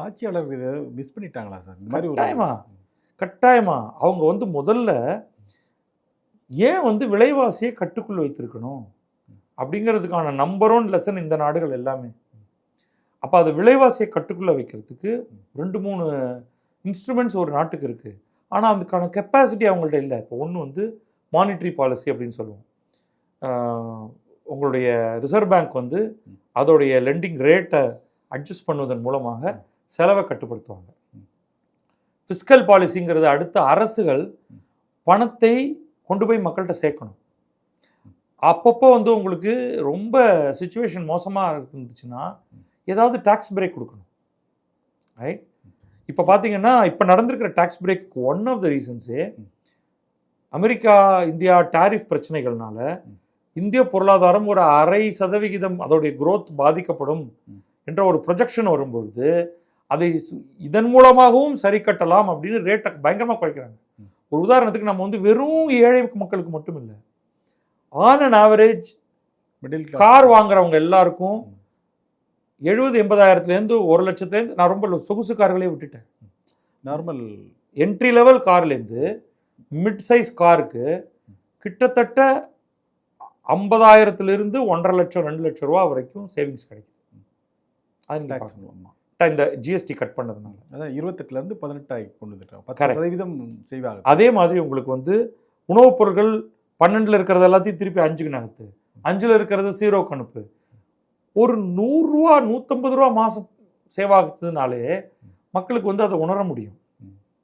ஆட்சியாளர் இதை மிஸ் பண்ணிட்டாங்களா சார்? இந்த மாதிரி கட்டாயமா அவங்க வந்து முதல்ல ஏன் விலைவாசியை கட்டுக்குள் வைத்திருக்கணும் அப்படிங்கிறதுக்கான நம்பர் 1 லெசன் இந்த நாடுகள் எல்லாமே. அப்போ அது விலைவாசியை கட்டுக்குள்ளே வைக்கிறதுக்கு 2-3 இன்ஸ்ட்ருமெண்ட்ஸ் ஒரு நாட்டுக்கு இருக்குது. ஆனால் அதுக்கான கெப்பாசிட்டி அவங்கள்ட்ட இல்லை. இப்போ ஒன்று மானிட்ரி பாலிசி அப்படின்னு சொல்லுவோம். உங்களுடைய ரிசர்வ் பேங்க் அதோடைய லெண்டிங் ரேட்டை அட்ஜஸ்ட் பண்ணுவதன் மூலமாக செலவை கட்டுப்படுத்துவாங்க. ஃபிஸ்கல் பாலிசிங்கிறது அடுத்த அரசுகள் பணத்தை கொண்டு போய் மக்கள்கிட்ட சேர்க்கணும். அப்பப்போ உங்களுக்கு ரொம்ப சிச்சுவேஷன் மோசமாக இருந்துச்சுன்னா ஏதாவது டாக்ஸ் பிரேக் கொடுக்கணும். ரைட்? இப்போ பார்த்தீங்கன்னா இப்போ நடந்திருக்கிற tax break one of the ரீசன்ஸே அமெரிக்கா இந்தியா டாரிஃப் பிரச்சனைகள்னால இந்திய பொருளாதாரம் ஒரு 0.5% அதோடைய growth பாதிக்கப்படும் என்ற ஒரு ப்ரொஜெக்ஷன் வரும்பொழுது அதை இதன் மூலமாகவும் சரி கட்டலாம் அப்படின்னு ரேட்டை பயங்கரமாக குறைக்கிறாங்க. ஒரு உதாரணத்துக்கு நம்ம வெறும் ஏழை மக்களுக்கு மட்டும் இல்லை, on an average middle car வாங்குறவங்க எல்லாருக்கும் 70-80,000 1 லட்சத்துலேருந்து, நான் ரொம்ப சொகுசு கார்களே விட்டுட்டேன், நார்மல் என்ட்ரி லெவல் கார்லேருந்து மிட் சைஸ் காருக்கு கிட்டத்தட்ட 50,000 1.5 லட்சம் 2 லட்சம் ரூபா வரைக்கும் சேவிங்ஸ் கிடைக்குது. அது இந்த ஜிஎஸ்டி கட் பண்ணதுனால அதான் 28 18 கொண்டு வந்துட்டாங்க. 10% சேவ் ஆகுது. அதே மாதிரி உங்களுக்கு உணவுப் பொருட்கள் 12 இருக்கிறது எல்லாத்தையும் திருப்பி 5க்கு நகர்த்து, 5ல் இருக்கிறது 0க்கு அனுப்பு. ஒரு 100 ரூபா 150 ரூபா மாதம் சேவ் ஆகுதுனாலே மக்களுக்கு அதை உணர முடியும்.